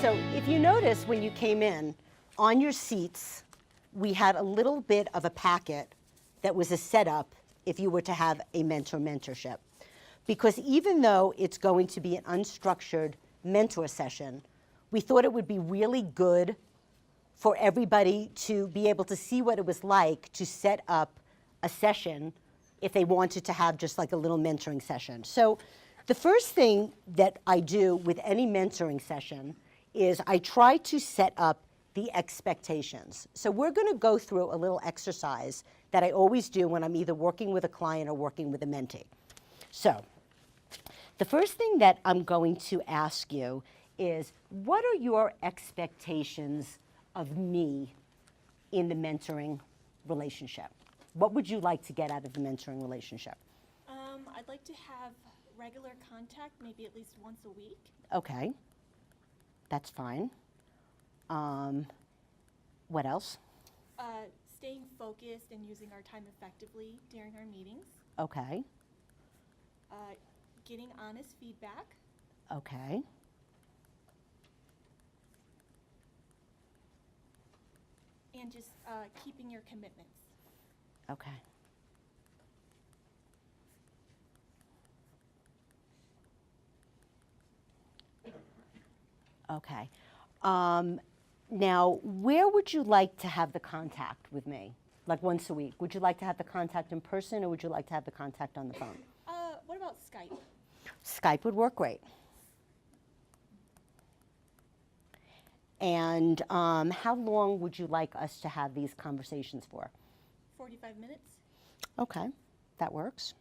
So if you notice when you came in, on your seats, we had a little bit of a packet that was a setup if you were to have a mentor-mentorship. Because even though it's going to be an unstructured mentor session, we thought it would be really good for everybody to be able to see what it was like to set up a session if they wanted to have just like a little mentoring session. So the first thing that I do with any mentoring session is I try to set up the expectations. So we're going to go through a little exercise that I always do when I'm either working with a client or working with a mentee. So the first thing that I'm going to ask you is, what are your expectations of me in the mentoring relationship? What would you like to get out of the mentoring relationship? I'd like to have regular contact, maybe at least once a week. Okay, that's fine. What else? Staying focused and using our time effectively during our meetings. Okay, Getting honest feedback. okay. And just keeping your commitments. Okay. Okay. Now, where would you like to have the contact with me? Like once a week? Would you like to have the contact in person, or would you like to have the contact on the phone? What about Skype? Skype would work great. And how long would you like us to have these conversations for? 45 minutes. Okay, that works.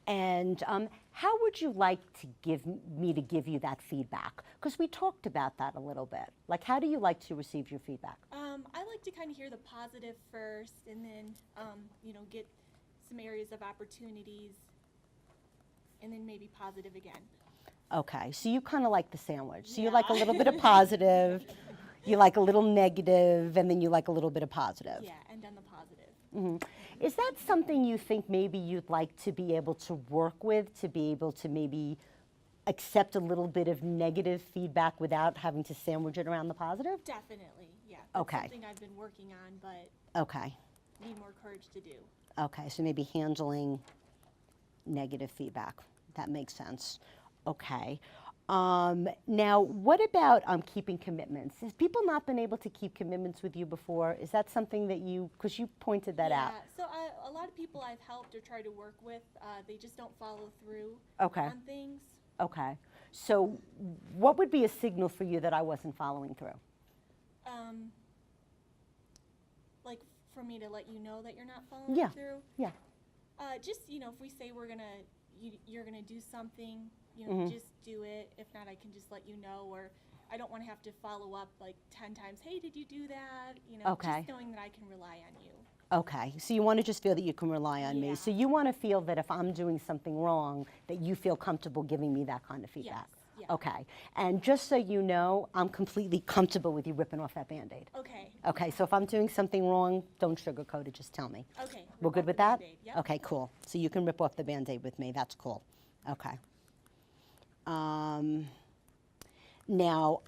And how would you like to give you that feedback? Because we talked about that a little bit. Like, how do you like to receive your feedback? I like to kind of hear the positive first, and then get some areas of opportunities, and then maybe positive again. Okay, so you kind of like the sandwich. So you Yeah. like a little bit of positive, you like a little negative, and then you like a little bit of positive. Yeah, and then the positive. Mm-hmm. Is that something you think maybe you'd like to be able to work with, to be able to maybe accept a little bit of negative feedback without having to sandwich it around the positive? Definitely, yeah. That's Okay. something I've been working on, but Okay. need more courage to do. Okay, so maybe handling negative feedback. That makes sense. Okay. Now, what about keeping commitments? Has people not been able to keep commitments with you before? Is that something that because you pointed that out? Yeah, so a lot of people I've helped or tried to work with, they just don't follow through Okay. on things. Okay. So what would be a signal for you that I wasn't following through? Like for me to let you know that you're not following Yeah. through. Yeah. Just, if we say you're gonna do something, Mhm. just do it. If not, I can just let you know, or I don't want to have to follow up like 10 times. Hey, did you do that? Okay. Just knowing that I can rely on you. Okay, so you want to just feel that you can rely on me. Yeah. So you want to feel that if I'm doing something wrong, that you feel comfortable giving me that kind of feedback. Yes, yeah. Okay, and just so you know, I'm completely comfortable with you ripping off that Band-Aid. Okay. Okay, so if I'm doing something wrong, don't sugarcoat it, just tell me. Okay. We're rip good off with the that? Band-Aid, yep. Okay, cool. So you can rip off the Band-Aid with me, that's cool. Okay. Now,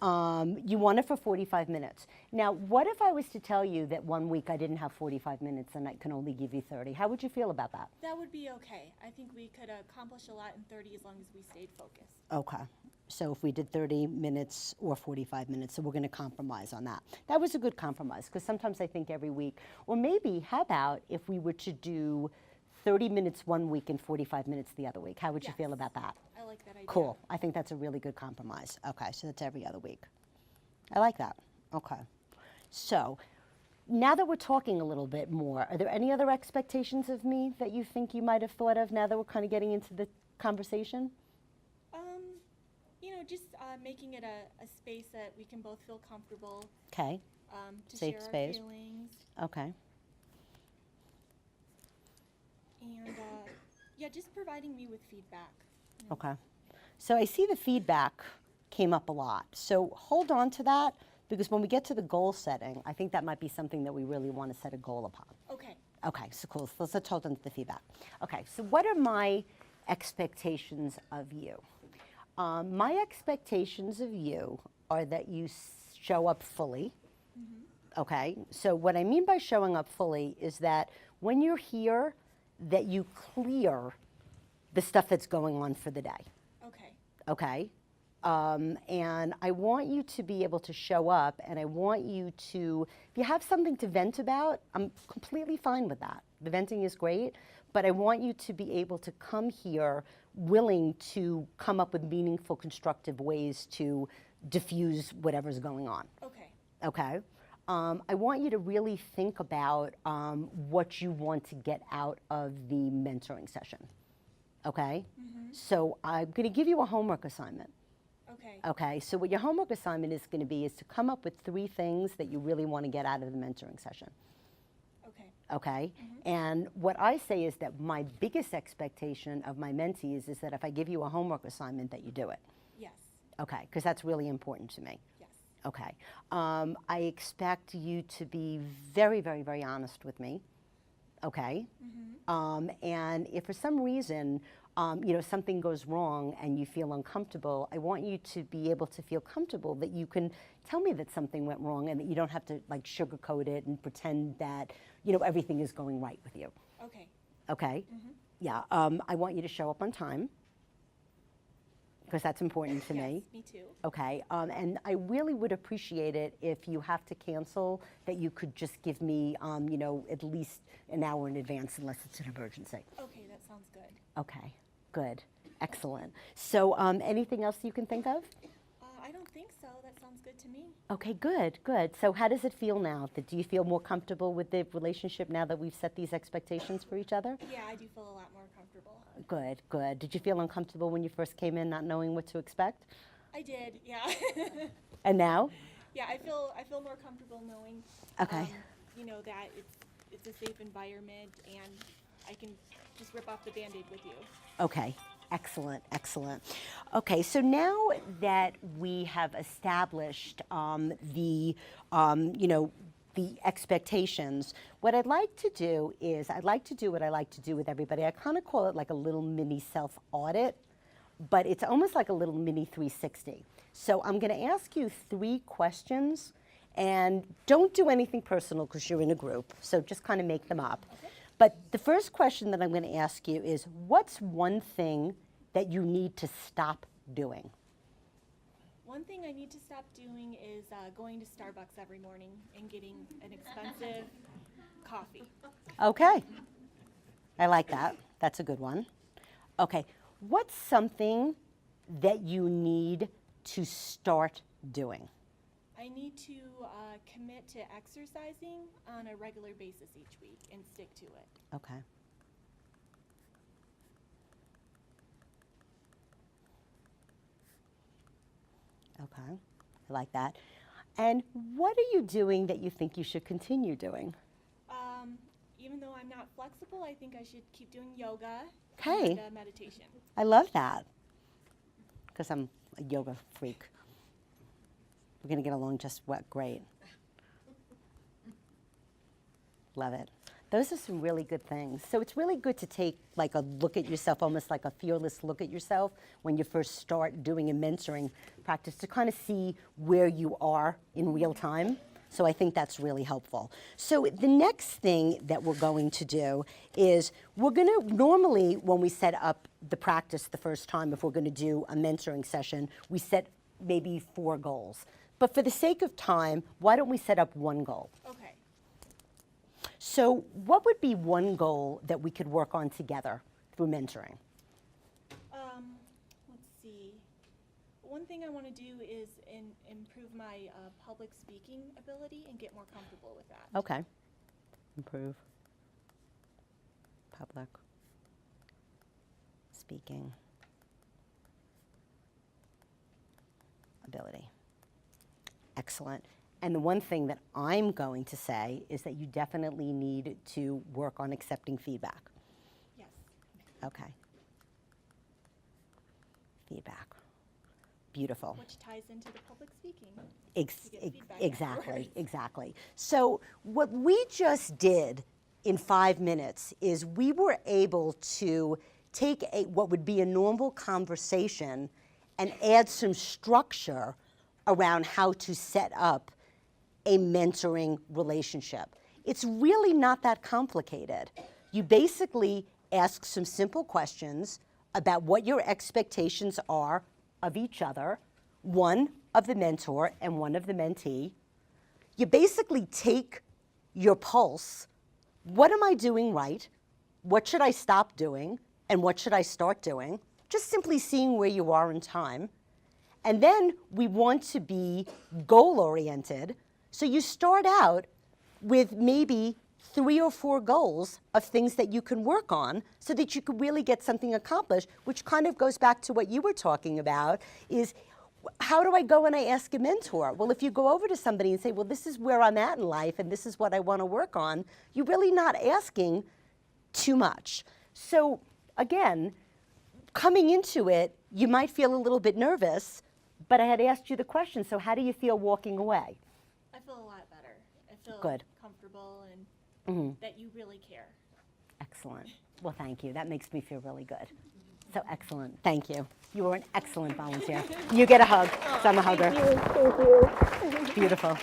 you want it for 45 minutes. Now, what if I was to tell you that one week I didn't have 45 minutes and I can only give you 30? How would you feel about that? That would be okay. I think we could accomplish a lot in 30 as long as we stayed focused. Okay. So if we did 30 minutes or 45 minutes, so we're going to compromise on that. That was a good compromise, because sometimes I think every week, or maybe, how about if we were to do 30 minutes one week and 45 minutes the other week? How would you Yes. feel about that? I like that idea. Cool. I think that's a really good compromise. Okay, so that's every other week. I like that. Okay. So now that we're talking a little bit more, are there any other expectations of me that you think you might have thought of now that we're kind of getting into the conversation? Just making it a space that we can both feel comfortable Okay. to Safe share space. our feelings. Okay. And just providing me with feedback. Okay. So I see the feedback came up a lot. So hold on to that, because when we get to the goal setting, I think that might be something that we really want to set a goal upon. Okay. Okay, so cool. So let's hold on to the feedback. Okay, so what are my expectations of you? My expectations of you are that you show up fully. Okay, so what I mean by showing up fully is that when you're here, that you clear the stuff that's going on for the day. Okay. Okay? And I want you to be able to show up, and I want you to, if you have something to vent about, I'm completely fine with that. The venting is great, but I want you to be able to come here willing to come up with meaningful, constructive ways to diffuse whatever's going on. Okay. Okay? I want you to really think about what you want to get out of the mentoring session. Okay? So I'm going to give you a homework assignment. Okay. Okay, so what your homework assignment is going to be is to come up with 3 things that you really want to get out of the mentoring session. Okay. Okay? And what I say is that my biggest expectation of my mentees is that if I give you a homework assignment, that you do it. Yes. Okay, because that's really important to me. Yes. Okay. I expect you to be very, very, very honest with me. Okay? And if for some reason, something goes wrong and you feel uncomfortable, I want you to be able to feel comfortable that you can tell me that something went wrong and that you don't have to like sugarcoat it and pretend that, everything is going right with you. Okay. Okay? Yeah. I want you to show up on time because that's important to me. Yes, me too. Okay, and I really would appreciate it if you have to cancel, that you could just give me, at least an hour in advance unless it's an emergency. Okay, that sounds good. Okay, good, excellent. So anything else you can think of? I don't think so. That sounds good to me. Okay, good, good. So how does it feel now? Do you feel more comfortable with the relationship now that we've set these expectations for each other? Yeah, I do feel a lot more comfortable. Good, good. Did you feel uncomfortable when you first came in, not knowing what to expect? I did, yeah. And now? Yeah, I feel more comfortable knowing, Okay. That it's a safe environment and I can just rip off the Band-Aid with you. Okay, excellent, excellent. Okay, so now that we have established the expectations, what I'd like to do is I'd like to do what I like to do with everybody. I kind of call it like a little mini self-audit, but it's almost like a little mini 360. So I'm going to ask you 3 questions, and don't do anything personal because you're in a group, so just kind of make them up. Okay. But the first question that I'm going to ask you is, what's one thing that you need to stop doing? One thing I need to stop doing is going to Starbucks every morning and getting an expensive coffee. Okay, I like that. That's a good one. Okay, what's something that you need to start doing? I need to commit to exercising on a regular basis each week and stick to it. Okay. Okay, I like that. And what are you doing that you think you should continue doing? Even though I'm not flexible, I think I should keep doing yoga Okay. and meditation. I love that because I'm a yoga freak. We're going to get along just great. Love it. Those are some really good things. So it's really good to take like a look at yourself, almost like a fearless look at yourself when you first start doing a mentoring practice to kind of see where you are in real time. So I think that's really helpful. So the next thing that we're going to do is we're going to, normally when we set up the practice the first time, if we're going to do a mentoring session, we set maybe 4 goals. But for the sake of time, why don't we set up 1 goal? Okay. So what would be 1 goal that we could work on together through mentoring? Let's see. One thing I want to do is improve my public speaking ability and get more comfortable with that. Okay. Improve public speaking ability. Excellent. And the one thing that I'm going to say is that you definitely need to work on accepting feedback. Yes. Okay. Feedback. Beautiful. Which ties into the public speaking. To get feedback Exactly, afterwards. exactly. So what we just did in 5 minutes is we were able to take what would be a normal conversation and add some structure around how to set up a mentoring relationship. It's really not that complicated. You basically ask some simple questions about what your expectations are of each other, one of the mentor and one of the mentee. You basically take your pulse. What am I doing right? What should I stop doing? And what should I start doing? Just simply seeing where you are in time. And then we want to be goal-oriented. So you start out with maybe 3 or 4 goals of things that you can work on so that you could really get something accomplished, which kind of goes back to what you were talking about, is how do I go and I ask a mentor? Well, if you go over to somebody and say, well, this is where I'm at in life and this is what I want to work on, you're really not asking too much. So again, coming into it, you might feel a little bit nervous, but I had asked you the question, so how do you feel walking away? I feel a lot better. I feel Good. comfortable and that you really care. Excellent. Well, thank you. That makes me feel really good. So excellent. Thank you. You were an excellent volunteer. You get a hug. So I'm a hugger. Thank you. Beautiful.